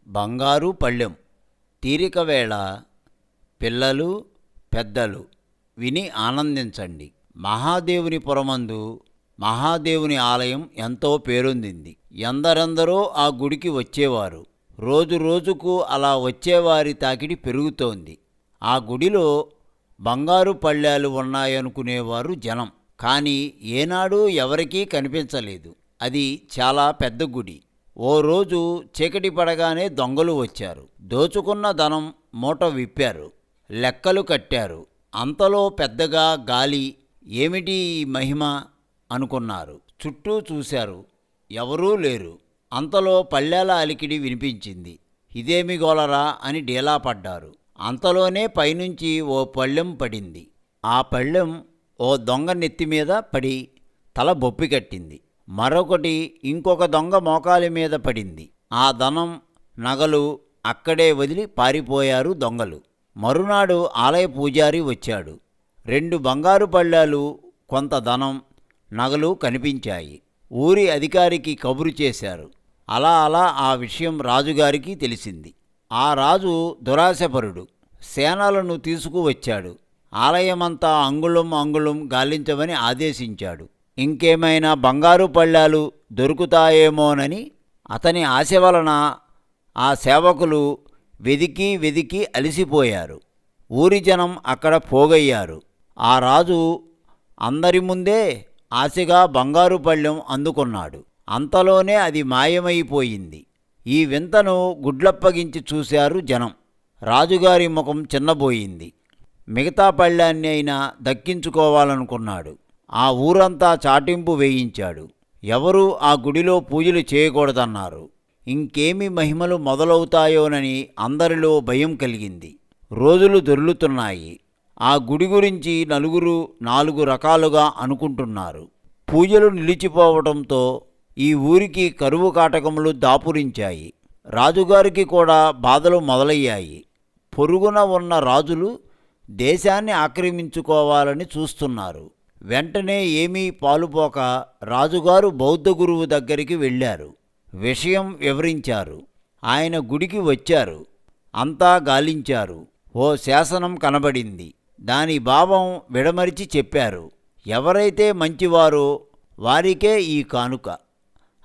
బంగారు పళ్ళెం. తీరిక వేళ పిల్లలు పెద్దలు విని ఆనందించండి. మహాదేవుని పురమందు మహాదేవుని ఆలయం ఎంతో పేరొందింది. ఎందరెందరో ఆ గుడికి వచ్చేవారు. రోజు రోజుకు అలా వచ్చేవారి తాకిడి పెరుగుతోంది. ఆ గుడిలో బంగారు పళ్ళాలు ఉన్నాయనుకునేవారు జనం. కానీ ఏనాడూ ఎవరికీ కనిపించలేదు. అది చాలా పెద్ద గుడి. ఓ రోజు చీకటి పడగానే దొంగలు వచ్చారు. దోచుకున్న ధనం మూట విప్పారు. లెక్కలు కట్టారు. అంతలో పెద్దగా గాలి. ఏమిటి ఈ మహిమ అనుకున్నారు. చుట్టూ చూశారు. ఎవరూ లేరు. అంతలో పళ్ళేల అలికిడి వినిపించింది. ఇదేమి గోలరా అని డీలా పడ్డారు. అంతలోనే పైనుంచి ఓ పళ్ళెం పడింది. ఆ పళ్ళెం ఓ దొంగ నెత్తిమీద పడి తల బొప్పి కట్టింది. మరొకటి ఇంకొక దొంగ మోకాలి మీద పడింది. ఆ ధనం నగలు అక్కడే వదిలి పారిపోయారు దొంగలు. మరునాడు ఆలయ పూజారి వచ్చాడు. 2 బంగారు పళ్ళాలు, కొంత ధనం, నగలు కనిపించాయి. ఊరి అధికారికి కబురు చేశారు. అలా అలా ఆ విషయం రాజుగారికి తెలిసింది. ఆ రాజు దురాశపరుడు. సేనలను తీసుకువచ్చాడు. ఆలయమంతా అంగుళం అంగుళం గాలించమని ఆదేశించాడు. ఇంకేమైనా బంగారు పళ్ళాలు దొరుకుతాయేమోనని అతని ఆశ వలన ఆ సేవకులు వెదికి వెదికి అలసిపోయారు. ఊరి జనం అక్కడ పోగయ్యారు. ఆ రాజు అందరి ముందే ఆశగా బంగారు పళ్ళెం అందుకున్నాడు. అంతలోనే అది మాయమైపోయింది. ఈ వింతను గుడ్లప్పగించి చూశారు జనం. రాజుగారి ముఖం చిన్నబోయింది. మిగతా పళ్ళాన్ని అయినా దక్కించుకోవాలనుకున్నాడు. ఆ ఊరంతా చాటింపు వేయించాడు. ఎవరూ ఆ గుడిలో పూజలు చేయకూడదన్నారు. ఇంకేమి మహిమలు మొదలవుతాయోనని అందరిలో భయం కలిగింది. రోజులు దొర్లుతున్నాయి. ఆ గుడి గురించి నలుగురు 4 రకాలుగా అనుకుంటున్నారు. పూజలు నిలిచిపోవడంతో ఈ ఊరికి కరువు కాటకములు దాపురించాయి. రాజుగారికి కూడా బాధలు మొదలయ్యాయి. పొరుగున ఉన్న రాజులు దేశాన్ని ఆక్రమించుకోవాలని చూస్తున్నారు. వెంటనే ఏమీ పాలుపోక రాజుగారు బౌద్ధ గురువు దగ్గరికి వెళ్ళారు. విషయం వివరించారు. ఆయన గుడికి వచ్చారు. అంతా గాలించారు. ఓ శాసనం కనబడింది. దాని భావం విడమరిచి చెప్పారు. ఎవరైతే మంచివారో వారికే ఈ కానుక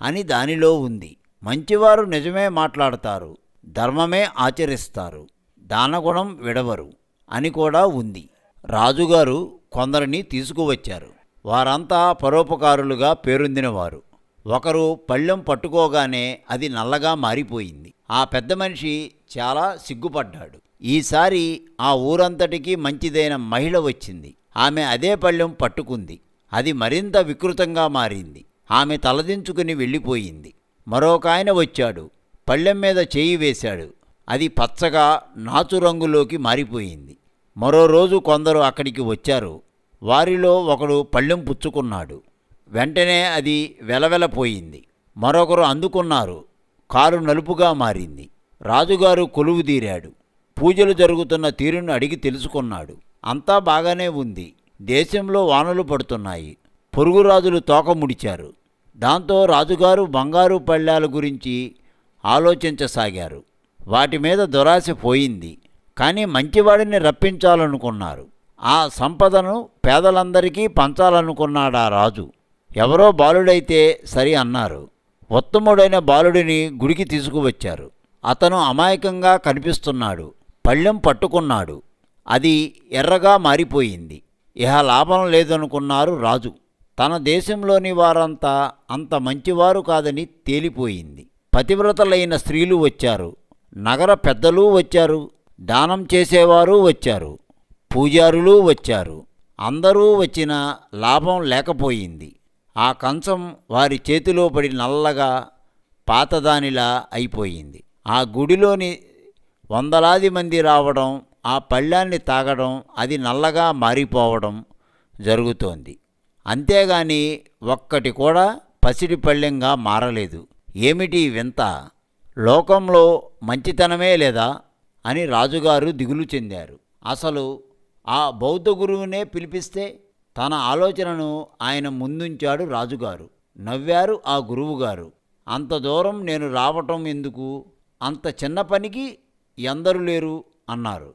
అని దానిలో ఉంది. మంచివారు నిజమే మాట్లాడతారు, ధర్మమే ఆచరిస్తారు, దానగుణం విడవరు అని కూడా ఉంది. రాజుగారు కొందరిని తీసుకువచ్చారు. వారంతా పరోపకారులుగా పేరొందినవారు. ఒకరు పళ్ళెం పట్టుకోగానే అది నల్లగా మారిపోయింది. ఆ పెద్ద మనిషి చాలా సిగ్గుపడ్డాడు. ఈసారి ఆ ఊరంతటికీ మంచిదైన మహిళ వచ్చింది. ఆమె అదే పళ్ళెం పట్టుకుంది. అది మరింత వికృతంగా మారింది. ఆమె తలదించుకుని వెళ్ళిపోయింది. మరొకాయన వచ్చాడు. పళ్ళెం మీద చేయి వేశాడు. అది పచ్చగా నాచురంగులోకి మారిపోయింది. మరో రోజు కొందరు అక్కడికి వచ్చారు. వారిలో ఒకడు పళ్ళెం పుచ్చుకున్నాడు. వెంటనే అది వెలవెలపోయింది. మరొకరు అందుకున్నారు. కారు నలుపుగా మారింది. రాజుగారు కొలువుదీరాడు. పూజలు జరుగుతున్న తీరును అడిగి తెలుసుకున్నాడు. అంతా బాగానే ఉంది. దేశంలో వానలు పడుతున్నాయి. పొరుగురాజులు తోక ముడిచారు. దాంతో రాజుగారు బంగారు పళ్ళాల గురించి ఆలోచించసాగారు. వాటి మీద దురాశ పోయింది. కానీ మంచివాడిని రప్పించాలనుకున్నారు. ఆ సంపదను పేదలందరికీ పంచాలనుకున్నాడా రాజు. ఎవరో బాలుడైతే సరి అన్నారు. ఉత్తముడైన బాలుడిని గుడికి తీసుకువచ్చారు. అతను అమాయకంగా కనిపిస్తున్నాడు. పళ్ళెం పట్టుకున్నాడు. అది ఎర్రగా మారిపోయింది. ఇహ లాభం లేదనుకున్నారు రాజు. తన దేశంలోని వారంతా అంత మంచివారు కాదని తేలిపోయింది. పతివ్రతలైన స్త్రీలు వచ్చారు. నగర పెద్దలు వచ్చారు. దానం చేసేవారు వచ్చారు. పూజారులు వచ్చారు. అందరూ వచ్చినా లాభం లేకపోయింది. ఆ కంచం వారి చేతిలో పడి నల్లగా పాతదానిలా అయిపోయింది. ఆ గుడిలోని వందలాది మంది రావడం, ఆ పళ్ళాన్ని తాగడం, అది నల్లగా మారిపోవడం జరుగుతోంది. అంతేగాని ఒక్కటి కూడా పసిడి పళ్ళెంగా మారలేదు. ఏమిటి వింత? లోకంలో మంచితనమే లేదా అని రాజుగారు దిగులు చెందారు. అసలు ఆ బౌద్ధ గురువునే పిలిపిస్తే? తన ఆలోచనను ఆయన ముందుంచాడు రాజుగారు. నవ్వారు ఆ గురువుగారు. అంత దూరం నేను రావటం ఎందుకు అంత చిన్న పనికి ఎందరు లేరు అన్నారు.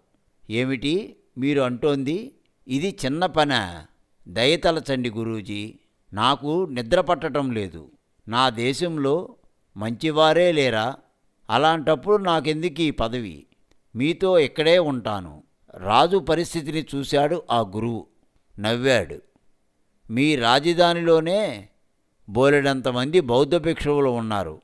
ఏమిటి మీరు అంటోంది? ఇది చిన్న పనా? దయతలచండి గురూజీ, నాకు నిద్ర పట్టడం లేదు. నా దేశంలో మంచివారే లేరా? అలాంటప్పుడు నాకెందుకు ఈ పదవి? మీతో ఇక్కడే ఉంటాను. రాజు పరిస్థితిని చూశాడు ఆ గురువు. నవ్వాడు. మీ రాజధానిలోనే బోలెడంతమంది బౌద్ధ భిక్షువులు ఉన్నారు.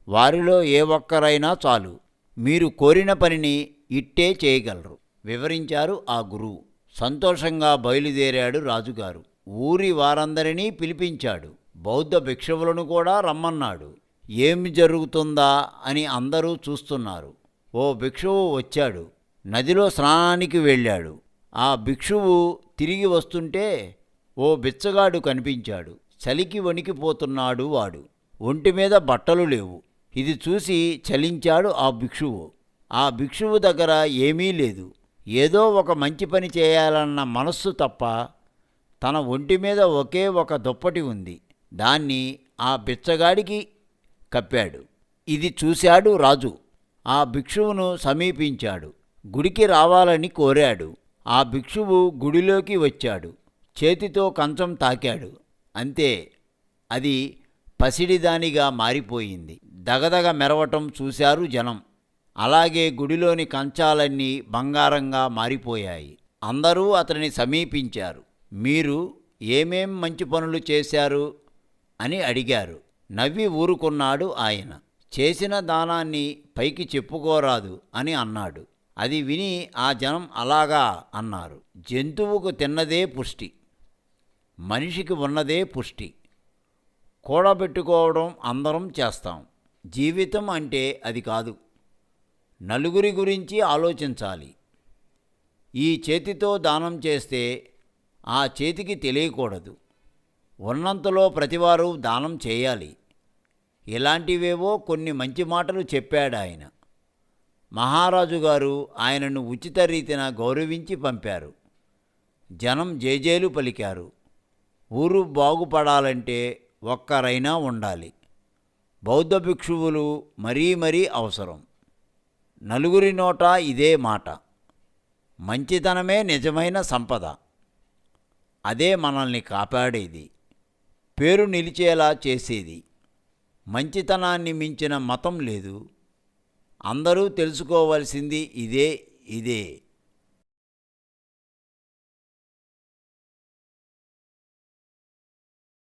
వారిలో ఏ ఒక్కరైనా చాలు, మీరు కోరిన పనిని ఇట్టే చేయగలరు వివరించారు ఆ గురువు. సంతోషంగా బయలుదేరాడు రాజుగారు. ఊరి వారందరినీ పిలిపించాడు. బౌద్ధ భిక్షువులను కూడా రమ్మన్నాడు. ఏమి జరుగుతుందా అని అందరూ చూస్తున్నారు. ఓ భిక్షువు వచ్చాడు. నదిలో స్నానానికి వెళ్ళాడు. ఆ భిక్షువు తిరిగి వస్తుంటే ఓ బిచ్చగాడు కనిపించాడు. చలికి వణికిపోతున్నాడు వాడు. ఒంటి మీద బట్టలు లేవు. ఇది చూసి చలించాడు ఆ భిక్షువు. ఆ భిక్షువు దగ్గర ఏమీ లేదు. ఏదో ఒక మంచి పని చేయాలన్న మనస్సు తప్ప తన ఒంటి మీద ఒకే ఒక దుప్పటి ఉంది. దాన్ని ఆ బిచ్చగాడికి కప్పాడు. ఇది చూశాడు రాజు. ఆ భిక్షువును సమీపించాడు. గుడికి రావాలని కోరాడు. ఆ భిక్షువు గుడిలోకి వచ్చాడు. చేతితో కంచం తాకాడు. అంతే, అది పసిడిదానిగా మారిపోయింది. దగదగ మెరవటం చూశారు జనం. అలాగే గుడిలోని కంచాలన్నీ బంగారంగా మారిపోయాయి. అందరూ అతనిని సమీపించారు. మీరు ఏమేం మంచి పనులు చేశారు అని అడిగారు. నవ్వి ఊరుకున్నాడు ఆయన. చేసిన దానాన్ని పైకి చెప్పుకోరాదు అని అన్నాడు. అది విని ఆ జనం అలాగా అన్నారు. జంతువుకు తిన్నదే పుష్టి, మనిషికి ఉన్నదే పుష్టి. కూడబెట్టుకోవడం అందరం చేస్తాం. జీవితం అంటే అది కాదు. నలుగురి గురించి ఆలోచించాలి. ఈ చేతితో దానం చేస్తే ఆ చేతికి తెలియకూడదు. ఉన్నంతలో ప్రతివారు దానం చేయాలి. ఇలాంటివేవో కొన్ని మంచి మాటలు చెప్పాడాయన. మహారాజు గారు ఆయనను ఉచిత రీతిన గౌరవించి పంపారు. జనం జేజేలు పలికారు. ఊరు బాగుపడాలంటే ఒక్కరైనా ఉండాలి. బౌద్ధ భిక్షువులు మరీ మరీ అవసరం. నలుగురి నోట ఇదే మాట. మంచితనమే నిజమైన సంపద. అదే మనల్ని కాపాడేది, పేరు నిలిచేలా చేసేది. మంచితనాన్ని మించిన మతం లేదు. అందరూ తెలుసుకోవలసింది ఇదే.